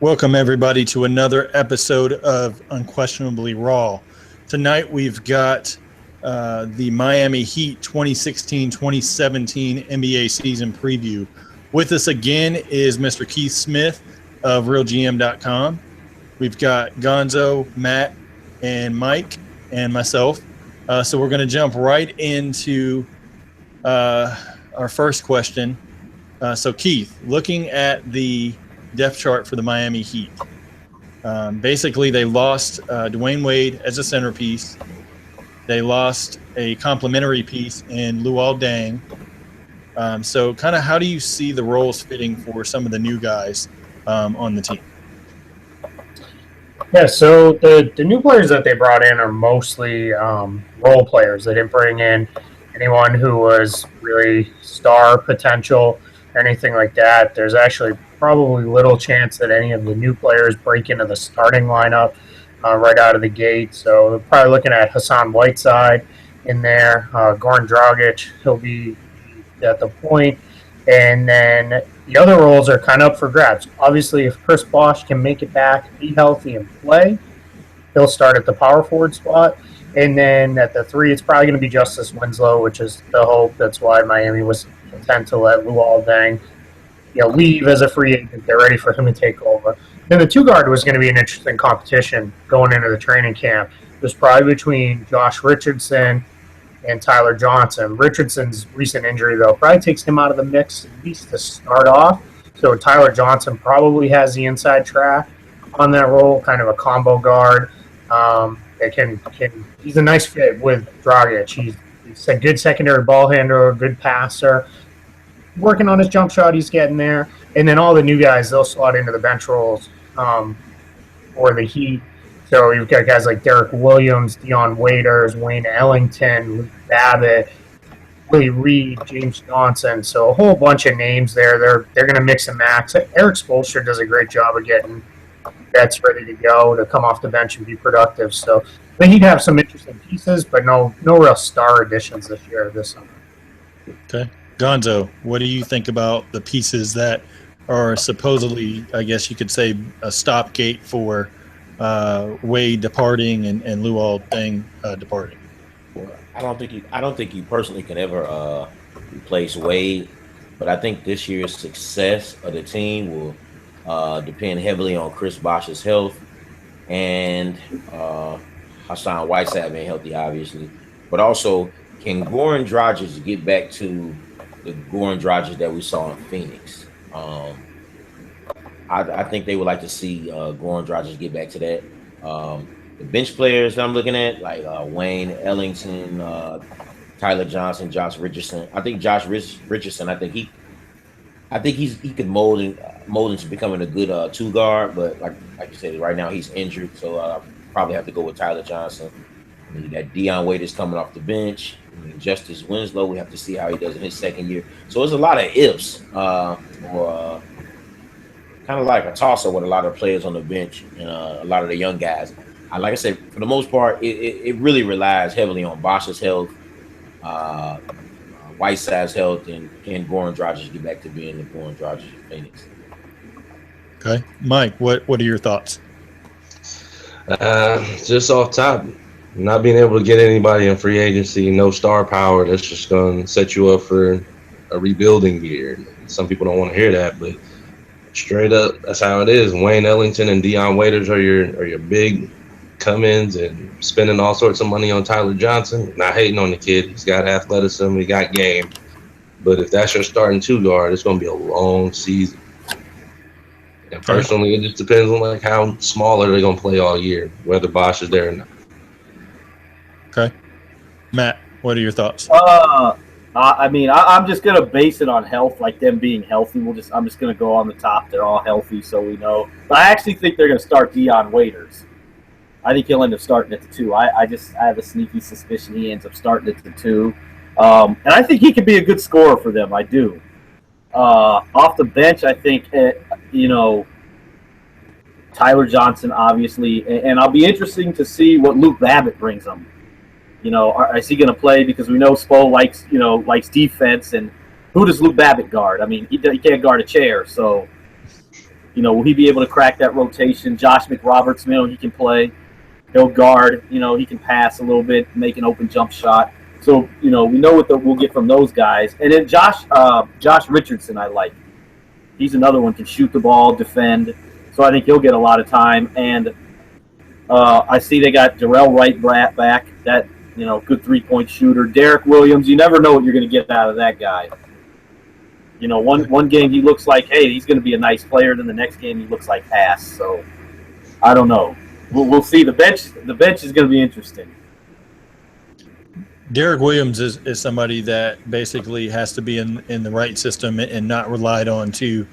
Welcome, everybody, to another episode of Unquestionably Raw. Tonight, we've got the Miami Heat 2016-2017 NBA season preview. With us again is Mr. Keith Smith of RealGM.com. We've got Gonzo, Matt, and Mike, and myself. So we're going to jump right into our first question. So, Keith, looking at the depth chart for the Miami Heat. Basically, they lost Dwayne Wade as a centerpiece. They lost a complementary piece in Luol Deng. So kind of how do you see the roles fitting for some of the new guys on the team? Yeah, so the new players that they brought in are mostly role players. They didn't bring in anyone who was really star potential, anything like that. There's actually probably little chance that any of the new players break into the starting lineup right out of the gate. So they're probably looking at Hassan Whiteside in there. Goran Dragic, he'll be at the point. And then the other roles are kind of up for grabs. Obviously, if Chris Bosh can make it back, be healthy, and play, he'll start at the power forward spot. And then at the 3, it's probably going to be Justice Winslow, which is the hope. That's why Miami was content to let Luol Deng leave as a free agent. They're ready for him to take over. Then the 2 guard was going to be an interesting competition going into the training camp. It was probably between Josh Richardson and Tyler Johnson. Richardson's recent injury, though, probably takes him out of the mix, at least to start off. So Tyler Johnson probably has the inside track on that role, kind of a combo guard. He's a nice fit with Dragic. He's a good secondary ball handler, a good passer. Working on his jump shot, he's getting there. And then all the new guys, they'll slot into the bench roles for the Heat. So you've got guys like Derek Williams, Dion Waiters, Wayne Ellington, Luke Babbitt, Willie Reed, James Johnson. So a whole bunch of names there. They're going to mix and match. Eric Spoelstra does a great job of getting vets ready to go, to come off the bench and be productive. So I think he'd have some interesting pieces, but no real star additions this summer. Okay. Gonzo, what do you think about the pieces that are supposedly, I guess you could say, a stopgate for Wade departing and Luol Deng departing? Well, I don't think you personally can ever replace Wade, but I think this year's success of the team will depend heavily on Chris Bosh's health and Hassan Whiteside being healthy, obviously, but also can Goran Dragic get back to the Goran Dragic that we saw in Phoenix? I think they would like to see Goran Dragic get back to that. The bench players that I'm looking at, like Wayne Ellington, Tyler Johnson, Josh Richardson. I think Josh Richardson. I think he could mold into becoming a good 2 guard. But like you said, right now he's injured, so probably have to go with Tyler Johnson. And you got Dion Waiters coming off the bench. Justice Winslow, we have to see how he does in his second year. So there's a lot of ifs, or kind of like a toss-up with a lot of players on the bench and a lot of the young guys. Like I said, for the most part, it really relies heavily on Bosh's health, Whiteside's health, and can Goran Dragic get back to being the Goran Dragic of Phoenix. Okay. Mike, what are your thoughts? Just off top, not being able to get anybody in free agency, no star power, that's just going to set you up for a rebuilding year. Some people don't want to hear that, but straight up, that's how it is. Wayne Ellington and Dion Waiters are your big come-ins, and spending all sorts of money on Tyler Johnson. Not hating on the kid. He's got athleticism, he got game. But if that's your starting 2 guard, it's going to be a long season. And personally, it just depends on how small are they going to play all year, whether Bosh is there or not. Okay. Matt, what are your thoughts? I'm just gonna base it on health, like them being healthy. I'm just gonna go on the top. They're all healthy, so we know. But I actually think they're gonna start Dion Waiters. I think he'll end up starting at the 2. I have a sneaky suspicion he ends up starting at the 2, and I think he could be a good scorer for them. I do. Off the bench, I think Tyler Johnson, obviously, and I'll be interesting to see what Luke Babbitt brings them. Is he going to play? Because we know Spo likes defense, and who does Luke Babbitt guard? I mean, he can't guard a chair. So, Will he be able to crack that rotation? Josh McRoberts, he can play. He'll guard. He can pass a little bit, make an open jump shot. So, we know what we'll get from those guys. And then Josh Richardson, I like. He's another one, can shoot the ball, defend. So I think he'll get a lot of time. And I see they got Darrell Wright back, that, good three-point shooter. Derek Williams, you never know what you're going to get out of that guy. One game he looks like, hey, he's going to be a nice player. Then the next game he looks like ass. So I don't know. We'll see. The bench is going to be interesting. Derek Williams is somebody that basically has to be in the right system and not relied on to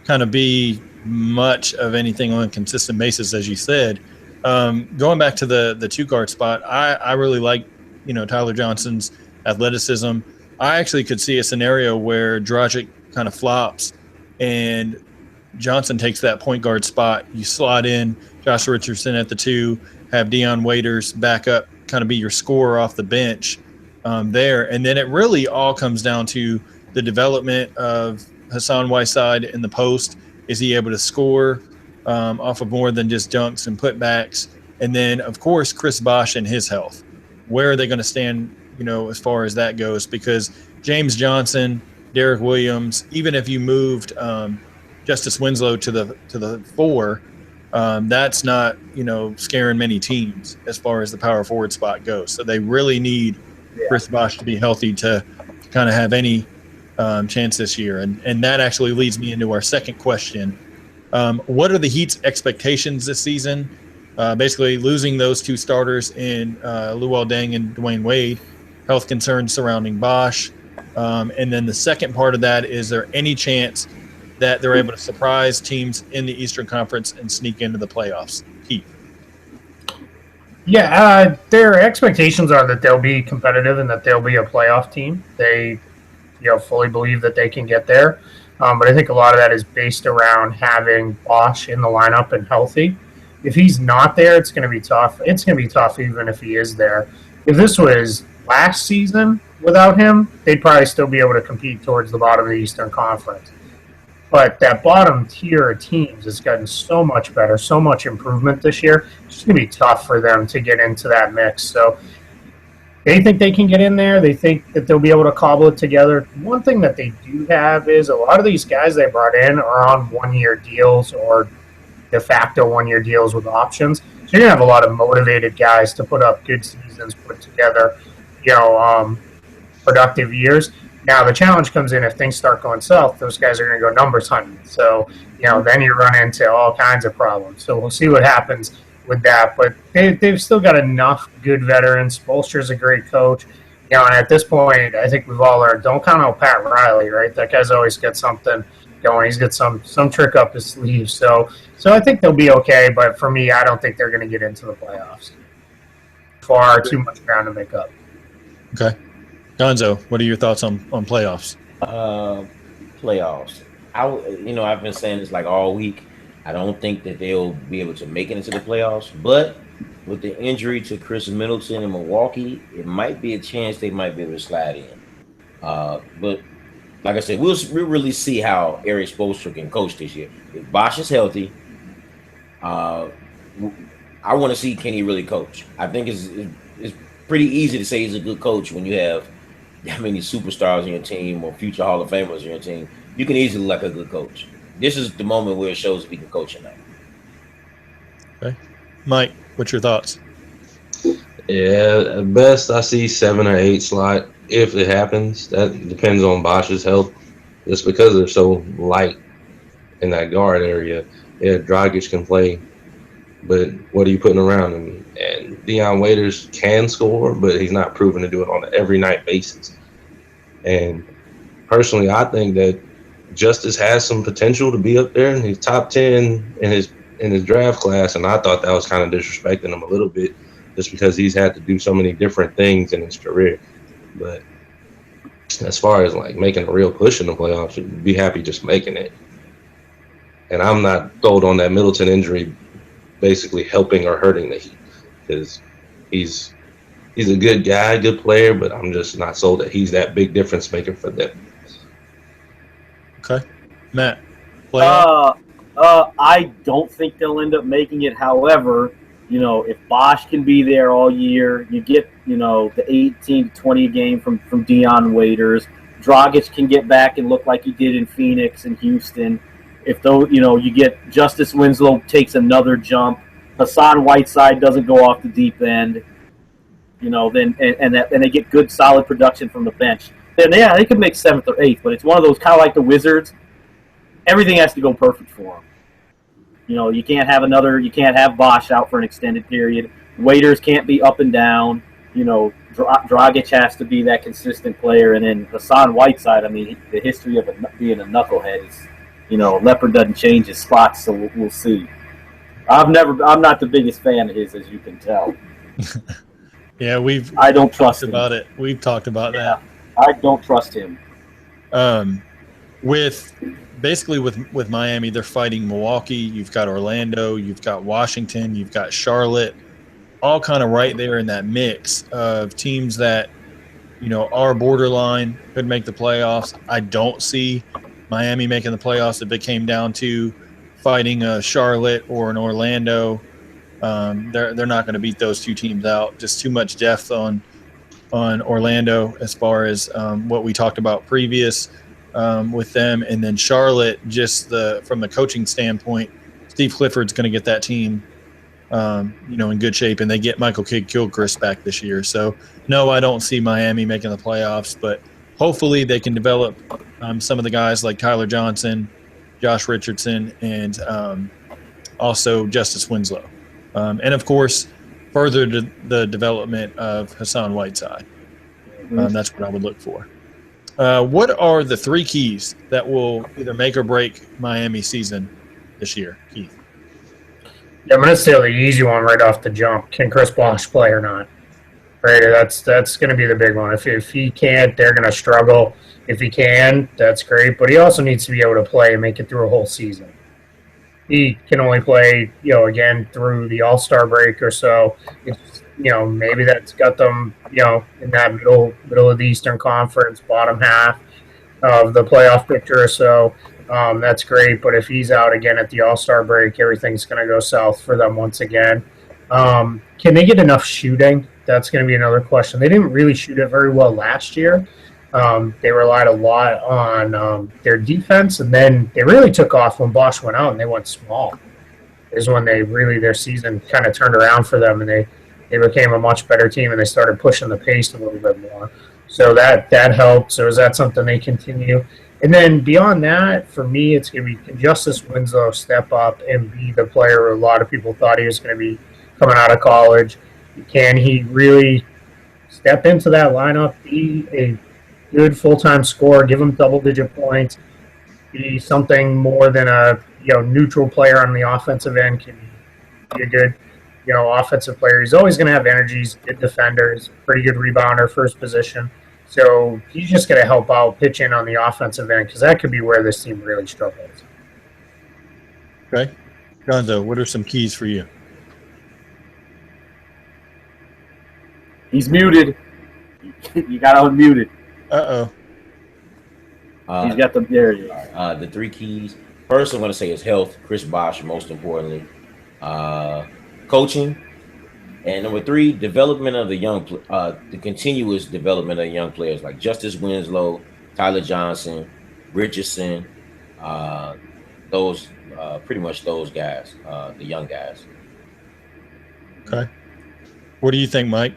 kind of be much of anything on a consistent basis, as you said. Going back to the two guard spot, I really like, Tyler Johnson's athleticism. I actually could see a scenario where Dragic kind of flops and Johnson takes that point guard spot. You slot in Josh Richardson at the 2, have Deion Waiters back up, kind of be your scorer off the bench there. And then it really all comes down to the development of Hassan Whiteside in the post. Is he able to score off of more than just dunks and putbacks? And then, of course, Chris Bosh and his health. Where are they going to stand, as far as that goes? Because James Johnson, Derek Williams, even if you moved Justice Winslow to the 4, that's not, scaring many teams as far as the power forward spot goes. So they really need Chris Bosh to be healthy to kind of have any chance this year. And that actually leads me into our second question. What are the Heat's expectations this season? Basically losing those 2 starters in Luol Deng and Dwayne Wade, health concerns surrounding Bosh. And then the second part of that, is there any chance that they're able to surprise teams in the Eastern Conference and sneak into the playoffs? Heath. Yeah, their expectations are that they'll be competitive and that they'll be a playoff team. They, fully believe that they can get there. But I think a lot of that is based around having Bosh in the lineup and healthy. If he's not there, it's going to be tough. It's going to be tough even if he is there. If this was last season without him, they'd probably still be able to compete towards the bottom of the Eastern Conference. But that bottom tier of teams has gotten so much better, so much improvement this year. It's just going to be tough for them to get into that mix. So they think they can get in there. They think that they'll be able to cobble it together. One thing that they do have is a lot of these guys they brought in are on one-year deals or de facto one-year deals with options. So you're going to have a lot of motivated guys to put up good seasons, put together, productive years. Now, the challenge comes in if things start going south, those guys are going to go numbers hunting. So, then you run into all kinds of problems. So we'll see what happens with that. But they've still got enough good veterans. Spoelstra's a great coach. And at this point, I think we've all learned, don't count out Pat Riley, right? That guy's always got something going. He's got some trick up his sleeve. So I think they'll be okay. But for me, I don't think they're going to get into the playoffs. Far too much ground to make up. Okay. Gonzo, what are your thoughts on playoffs? Playoffs. I've been saying this like all week. I don't think that they'll be able to make it into the playoffs, but with the injury to Chris Middleton in Milwaukee, it might be a chance they might be able to slide in. But like I said, we'll really see how Eric Spoelstra can coach this year. If Bosh is healthy, I want to see can he really coach. I think it's pretty easy to say he's a good coach when you have that many superstars on your team or future Hall of Famers on your team. You can easily look like a good coach. This is the moment where it shows if he can coach or not. Okay. Mike, what's your thoughts? Yeah, at best I see 7 or 8 slot if it happens. That depends on Bosch's health. Just because they're so light in that guard area. Yeah, Dragic can play, but what are you putting around him? And Deion Waiters can score, but he's not proven to do it on an every night basis. And personally, I think that Justice has some potential to be up there. He's top 10 in his draft class, and I thought that was kind of disrespecting him a little bit, just because he's had to do so many different things in his career. But as far as like making a real push in the playoffs, I'd be happy just making it. And I'm not sold on that Middleton injury basically helping or hurting the Heat, because he's a good guy, good player, but I'm just not sold that he's that big difference maker for them. Okay. Matt, playoff? I don't think they'll end up making it. However, if Bosch can be there all year, you get, the 18 to 20 a game from Dion Waiters. Dragic can get back and look like he did in Phoenix and Houston. If though, you get Justice Winslow takes another jump, Hassan Whiteside doesn't go off the deep end, then and they get good solid production from the bench. Then yeah, they could make 7th or 8th, but it's one of those kind of like the Wizards. Everything has to go perfect for them. You can't have Bosch out for an extended period. Waiters can't be up and down. Dragic has to be that consistent player. And then Hassan Whiteside, I mean, the history of being a knucklehead is, Leopard doesn't change his spots, so we'll see. I'm not the biggest fan of his, as you can tell. Yeah, I don't trust him. About it. We've talked about that. I don't trust him. With Miami, they're fighting Milwaukee. You've got Orlando. You've got Washington. You've got Charlotte. All kind of right there in that mix of teams that, are borderline, could make the playoffs. I don't see Miami making the playoffs if it came down to fighting a Charlotte or an Orlando. They're not going to beat those two teams out. Just too much depth on Orlando as far as what we talked about previous with them. And then Charlotte, just from the coaching standpoint, Steve Clifford's going to get that team in good shape, and they get Michael Kidd-Gilchrist back this year. So, no, I don't see Miami making the playoffs, but hopefully they can develop some of the guys like Tyler Johnson, Josh Richardson, and also Justice Winslow. And, of course, further the development of Hassan Whiteside. That's what I would look for. What are the 3 keys that will either make or break Miami's season this year, Keith? Yeah, I'm going to say the easy one right off the jump. Can Chris Bosh play or not? Right, that's going to be the big one. If he can't, they're going to struggle. If he can, that's great. But he also needs to be able to play and make it through a whole season. He can only play, again, through the All-Star break or so. It's, maybe that's got them, in that middle of the Eastern Conference, bottom half of the playoff picture or so. That's great, but if he's out again at the All-Star break, everything's going to go south for them once again. Can they get enough shooting? That's going to be another question. They didn't really shoot it very well last year. They relied a lot on their defense, and then they really took off when Bosch went out and they went small. Is when their season kind of turned around for them, and they became a much better team, and they started pushing the pace a little bit more. So that helped. So is that something they continue? And then beyond that, for me, it's going to be, can Justice Winslow step up and be the player a lot of people thought he was going to be coming out of college? Can he really step into that lineup, be a good full-time scorer, give him double-digit points, be something more than a neutral player on the offensive end, can be a good offensive player? He's always going to have energy. He's a good defender. He's a pretty good rebounder, first position. So he's just going to help out, pitch in on the offensive end, because that could be where this team really struggles. Okay. Gonzo, what are some keys for you? He's muted. You got to unmute it. Uh-oh. He's got there he is. The 3 keys. First, I'm going to say is health. Chris Bosh, most importantly. Coaching. And number 3, development of the continuous development of young players like Justice Winslow, Tyler Johnson, Richardson, pretty much those guys, the young guys. Okay. What do you think, Mike?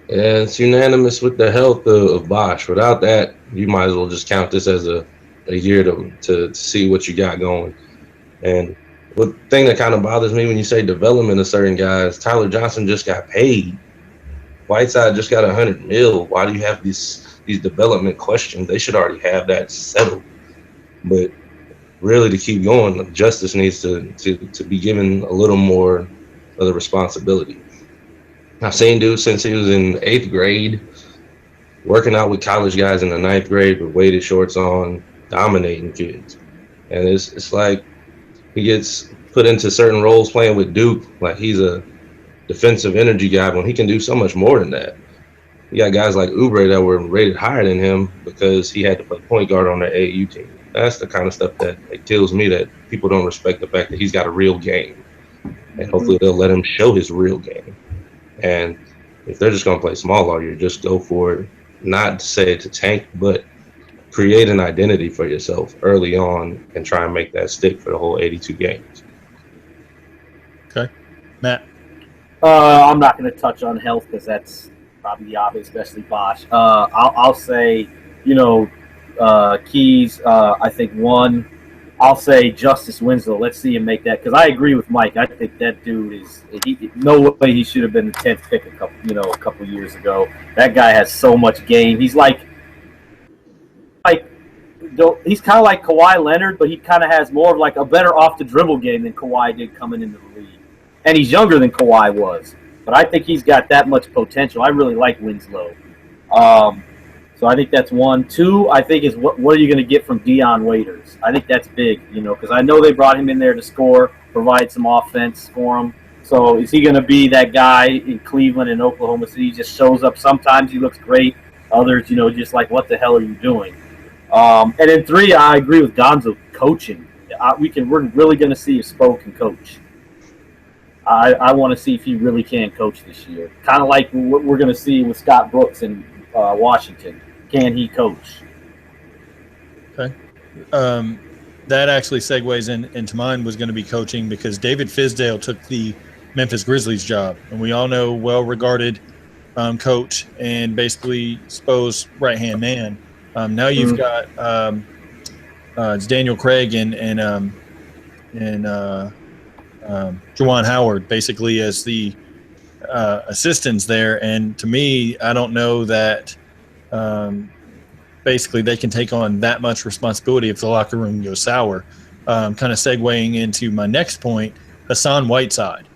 Yeah, it's unanimous with the health of Bosch. Without that, you might as well just count this as a year to see what you got going. And the thing that kind of bothers me when you say development of certain guys, Tyler Johnson just got paid. Whiteside just got $100 million. Why do you have these development questions? They should already have that settled. But really, to keep going, Justice needs to be given a little more of the responsibility. I've seen dudes since he was in 8th grade, working out with college guys in the 9th grade with weighted shorts on, dominating kids. And it's like he gets put into certain roles playing with Duke, like he's a defensive energy guy when he can do so much more than that. You got guys like Oubre that were rated higher than him because he had to play point guard on their AAU team. That's the kind of stuff that kills me, that people don't respect the fact that he's got a real game. And hopefully they'll let him show his real game. And if they're just going to play small all year, just go for it. Not to say to tank, but create an identity for yourself early on and try and make that stick for the whole 82 games. Okay. Matt. I'm not going to touch on health because that's probably the obvious, especially Bosch. I'll say, Keys, I think one. I'll say Justice Winslow. Let's see him make that, because I agree with Mike. I think that dude is no way he should have been the 10th pick a couple years ago. That guy has so much game. He's he's kind of like Kawhi Leonard, but he kind of has more of like a better off the dribble game than Kawhi did coming into the league. And he's younger than Kawhi was, but I think he's got that much potential. I really like Winslow. So I think that's one. Two, I think, is what are you going to get from Dion Waiters? I think that's big, because I know they brought him in there to score, provide some offense for him. So is he going to be that guy in Cleveland and Oklahoma City? He just shows up. Sometimes he looks great. Others, just like, what the hell are you doing? And then three, I agree with Gonzo, coaching. We're really going to see if Spo can coach. I want to see if he really can coach this year. Kind of like what we're going to see with Scott Brooks in Washington. Can he coach? Okay. That actually segues into mine, was going to be coaching, because David Fizdale took the Memphis Grizzlies job. And we all know, well-regarded coach and basically Spo's right-hand man. Now you've got it's Daniel Craig and Juwan Howard basically as the assistants there. And to me, I don't know that basically they can take on that much responsibility if the locker room goes sour. Kind of segueing into my next point, Hassan Whiteside.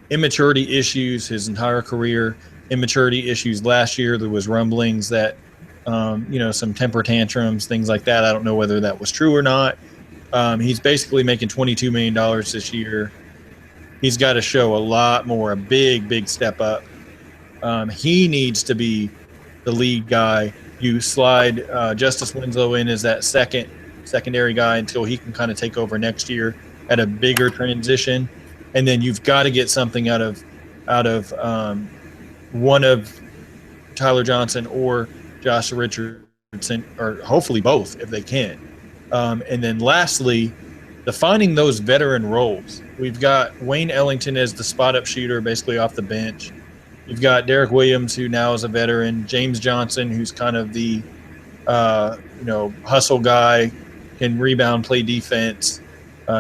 Immaturity issues his entire career, immaturity issues last year. There was rumblings that, some temper tantrums, things like that. I don't know whether that was true or not. He's basically making $22 million this year. He's got to show a lot more, a big step up. He needs to be the lead guy. You slide Justice Winslow in as that secondary guy until he can kind of take over next year at a bigger transition. And then you've got to get something out of one of Tyler Johnson or Josh Richardson, or hopefully both if they can. And then lastly, defining those veteran roles. We've got Wayne Ellington as the spot-up shooter, basically off the bench. You've got Derek Williams, who now is a veteran. James Johnson, who's kind of the hustle guy, can rebound, play defense.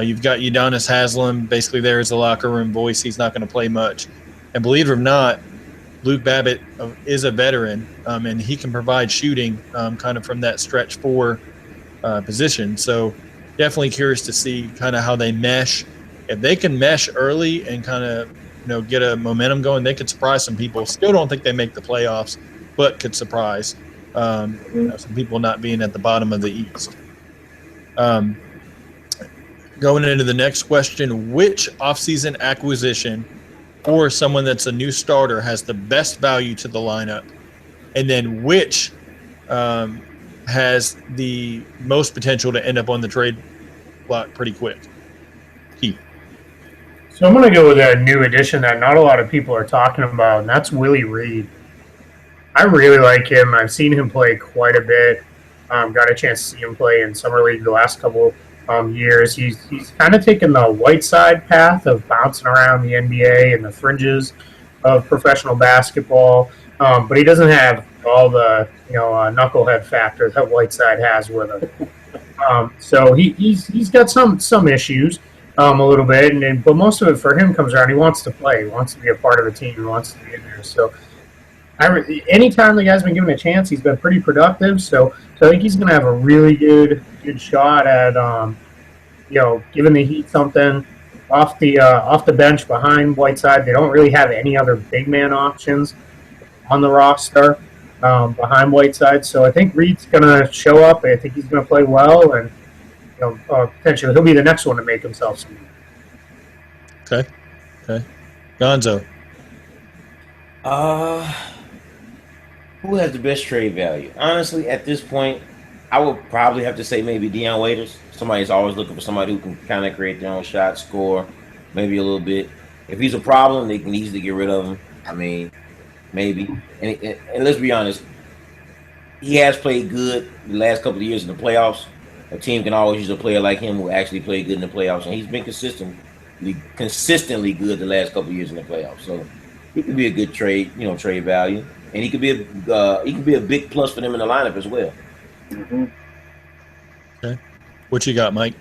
You've got Udonis Haslem, basically there as the locker room voice. He's not going to play much. And believe it or not, Luke Babbitt is a veteran, and he can provide shooting kind of from that stretch four position. So definitely curious to see kind of how they mesh. If they can mesh early and kind of get a momentum going, they could surprise some people. Still don't think they make the playoffs, but could surprise some people not being at the bottom of the East. Going into the next question, which offseason acquisition or someone that's a new starter has the best value to the lineup? And then which has the most potential to end up on the trade block pretty quick? Keith. So I'm going to go with a new addition that not a lot of people are talking about, and that's Willie Reed. I really like him. I've seen him play quite a bit. Got a chance to see him play in Summer League the last couple years. He's kind of taken the Whiteside path of bouncing around the NBA and the fringes of professional basketball, but he doesn't have all the knucklehead factor that Whiteside has with him. So he's got some issues a little bit, but most of it for him comes around. He wants to play, he wants to be a part of the team, he wants to be in there. So anytime the guy's been given a chance, he's been pretty productive. So I think he's going to have a really good shot at giving the Heat something off the bench behind Whiteside. They don't really have any other big man options on the roster behind Whiteside. So I think Reed's going to show up. I think he's going to play well, and potentially he'll be the next one to make himself some. Okay. Gonzo. Who has the best trade value? Honestly, at this point, I would probably have to say maybe Deion Waiters. Somebody's always looking for somebody who can kind of create their own shot, score, maybe a little bit. If he's a problem, they can easily get rid of him. I mean, maybe. And let's be honest, he has played good the last couple of years in the playoffs. A team can always use a player like him who actually played good in the playoffs, and he's been consistently good the last couple of years in the playoffs. So he could be a good trade, trade value, and he could be a big plus for them in the lineup as well. Mm-hmm. Okay, what you got, Mike?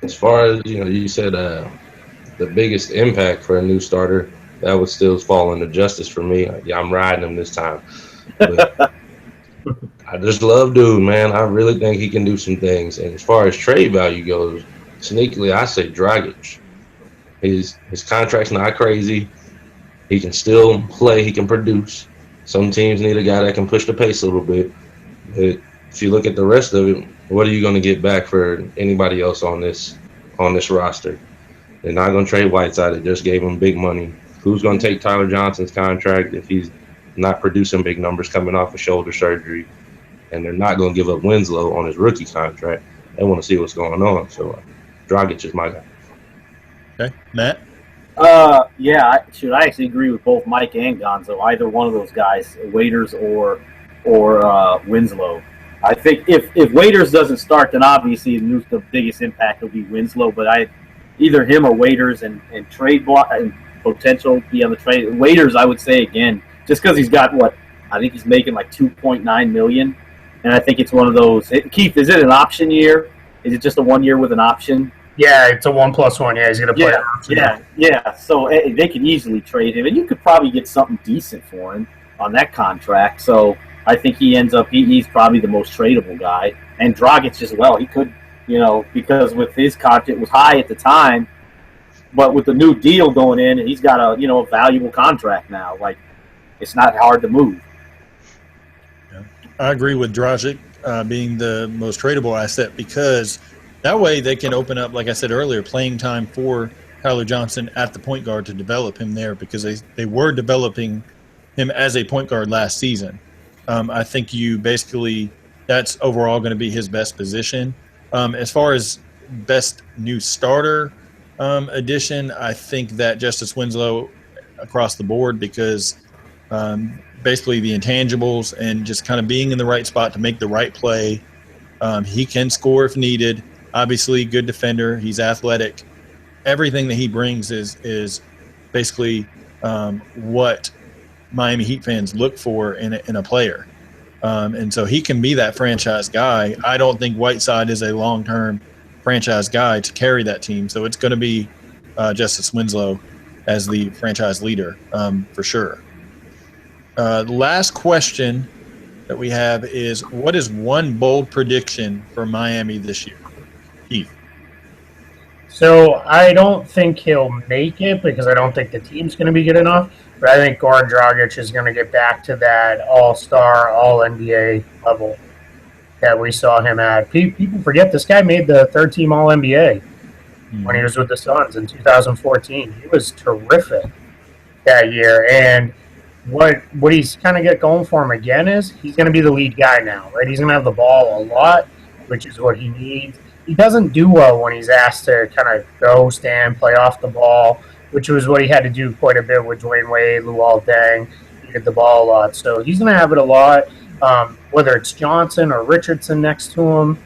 As far as you said the biggest impact for a new starter, that would still fall into Justice for me. Yeah, I'm riding him this time. But I just love dude, man. I really think he can do some things. And as far as trade value goes, sneakily, I say Dragic. His contract's not crazy. He can still play. He can produce. Some teams need a guy that can push the pace a little bit. But if you look at the rest of it, what are you going to get back for anybody else on this roster? They're not going to trade Whiteside. They just gave him big money. Who's going to take Tyler Johnson's contract if he's not producing big numbers coming off of shoulder surgery? And they're not going to give up Winslow on his rookie contract. They want to see what's going on. So Dragic is my guy. Okay, Matt? Yeah, I actually agree with both Mike and Gonzo. Either one of those guys, Waiters or Winslow. I think if Waiters doesn't start, then obviously the biggest impact will be Winslow. But either him or Waiters and trade block and potential be on the trade. Waiters, I would say again, just because he's got I think he's making like $2.9 million, and I think it's one of those. Keith, is it an option year? Is it just a 1 year with an option? Yeah, it's a 1+1. Yeah, he's going to play. Yeah. So they could easily trade him, and you could probably get something decent for him on that contract. So I think he ends up. He's probably the most tradable guy, and Dragic as well. He could, because with his contract it was high at the time, but with the new deal going in, he's got a valuable contract now. Like it's not hard to move. Yeah. I agree with Dragic being the most tradable asset because. That way they can open up, like I said earlier, playing time for Tyler Johnson at the point guard to develop him there because they were developing him as a point guard last season. I think that's overall going to be his best position. As far as best new starter addition, I think that Justice Winslow across the board because basically the intangibles and just kind of being in the right spot to make the right play. He can score if needed. Obviously, good defender. He's athletic. Everything that he brings is basically what Miami Heat fans look for in a player. And so he can be that franchise guy. I don't think Whiteside is a long-term franchise guy to carry that team. So it's going to be Justice Winslow as the franchise leader for sure. The last question that we have is, what is one bold prediction for Miami this year? Keith. So I don't think he'll make it because I don't think the team's going to be good enough. But I think Goran Dragic is going to get back to that all-star, all-NBA level that we saw him at. People forget this guy made the third-team All-NBA when he was with the Suns in 2014. He was terrific that year. And what he's kind of got going for him again is he's going to be the lead guy now, right? He's going to have the ball a lot, which is what he needs. He doesn't do well when he's asked to kind of go, stand, play off the ball, which was what he had to do quite a bit with Dwayne Wade, Luol Deng. He did the ball a lot. So he's going to have it a lot. Whether it's Johnson or Richardson next to him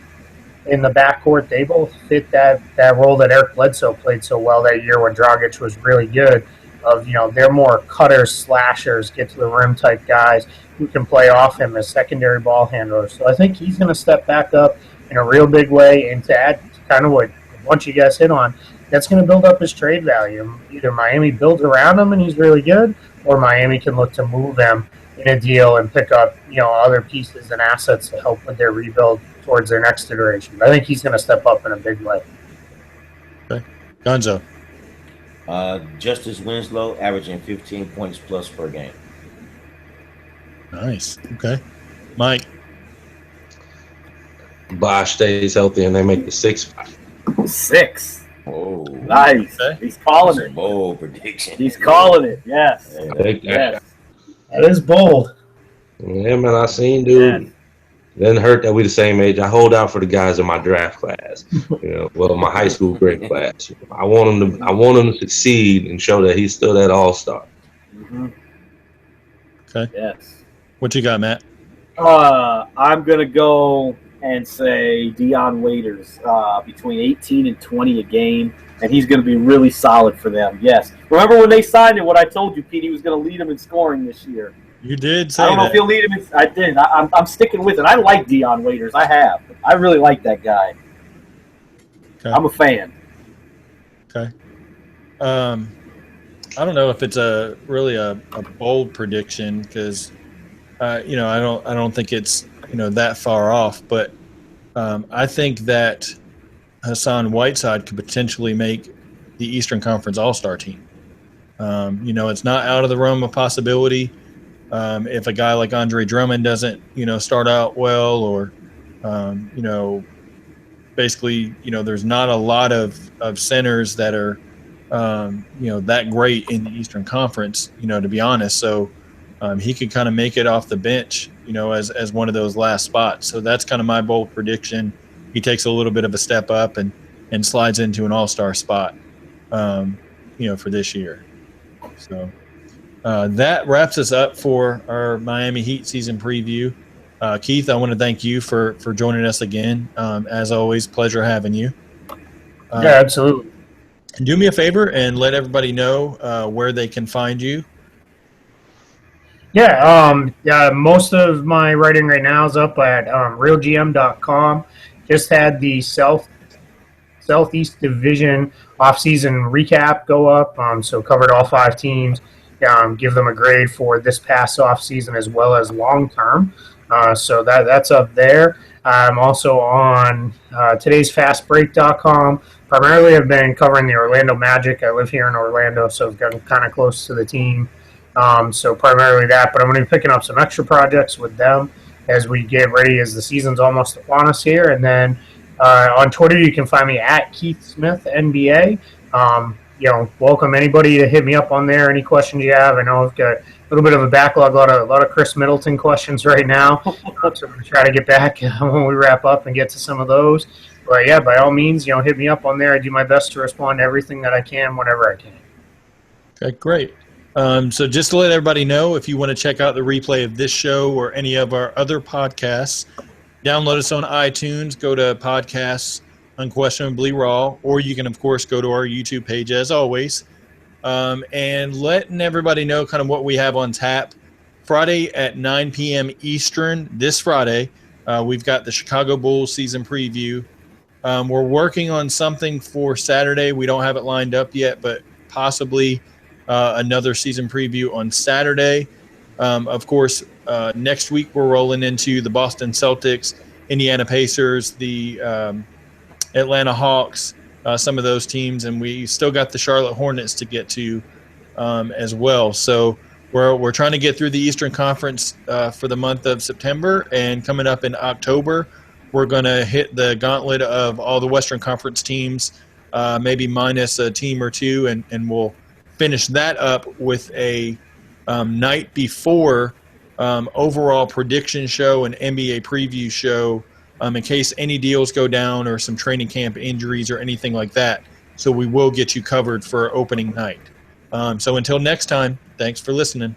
in the backcourt, they both fit that role that Eric Bledsoe played so well that year when Dragic was really good. They're more cutters, slashers, get to the rim type guys who can play off him as secondary ball handlers. So I think he's going to step back up in a real big way, and to add kind of what a bunch of you guys hit on, that's going to build up his trade value. Either Miami builds around him and he's really good, or Miami can look to move him in a deal and pick up other pieces and assets to help with their rebuild towards their next iteration. I think he's going to step up in a big way. Okay, Gonzo. Justice Winslow averaging 15 points plus per game. Nice. Okay, Mike. Bosh stays healthy and they make the 6. 6. Oh, nice. Okay. He's calling it. Bold prediction. He's calling it. Yes. Yes. That is bold. Yeah, man. I seen dude. It doesn't hurt that we the same age. I hold out for the guys in my draft class, my high school grade class. I want him to succeed and show that he's still that all-star. Mm-hmm. Okay. Yes. What you got, Matt? I'm gonna go and say Dion Waiters, between 18 and 20 a game, and he's gonna be really solid for them. Yes. Remember when they signed him? What I told you, Pete, he was gonna lead them in scoring this year. You did say I don't know that. if he'll lead him. I did. I'm sticking with it. I like Dion Waiters. I have. I really like that guy. Okay. I'm a fan. Okay. I don't know if it's really a bold prediction because, I don't think it's that far off. But I think that Hassan Whiteside could potentially make the Eastern Conference All-Star team. It's not out of the realm of possibility. If a guy like Andre Drummond doesn't, start out well, or, basically, there's not a lot of centers that are, that great in the Eastern Conference, to be honest. So he could kind of make it off the bench, as one of those last spots. So that's kind of my bold prediction. He takes a little bit of a step up and slides into an all-star spot, for this year. So. That wraps us up for our Miami Heat season preview. Keith, I want to thank you for joining us again. As always, pleasure having you. Yeah, absolutely. Do me a favor and let everybody know where they can find you. Yeah, most of my writing right now is up at realgm.com. Just had the Southeast Division offseason recap go up, so covered all 5 teams. Give them a grade for this past offseason as well as long term. So that's up there. I'm also on today'sfastbreak.com. Primarily, I've been covering the Orlando Magic. I live here in Orlando, so I've gotten kind of close to the team. So primarily that, but I'm going to be picking up some extra projects with them as we get ready as the season's almost upon us here. And then on Twitter, you can find me at Keith Smith NBA. Welcome anybody to hit me up on there. Any questions you have? I know I've got a little bit of a backlog, a lot of Chris Middleton questions right now. So I'm going to try to get back when we wrap up and get to some of those. But yeah, by all means, hit me up on there. I do my best to respond to everything that I can whenever I can. Okay, great. So just to let everybody know, if you want to check out the replay of this show or any of our other podcasts, download us on iTunes, go to podcasts, Unquestionably Raw, or you can, of course, go to our YouTube page as always, and letting everybody know kind of what we have on tap. Friday at 9 p.m. Eastern, this Friday, we've got the Chicago Bulls season preview. We're working on something for Saturday. We don't have it lined up yet, but possibly another season preview on Saturday. Of course, next week we're rolling into the Boston Celtics, Indiana Pacers, the Atlanta Hawks, some of those teams, and we still got the Charlotte Hornets to get to as well. So we're trying to get through the Eastern Conference for the month of September, and coming up in October, we're going to hit the gauntlet of all the Western Conference teams, maybe minus a team or two, and we'll finish that up with a night before overall prediction show and NBA preview show, in case any deals go down or some training camp injuries or anything like that. So we will get you covered for opening night. So until next time, thanks for listening.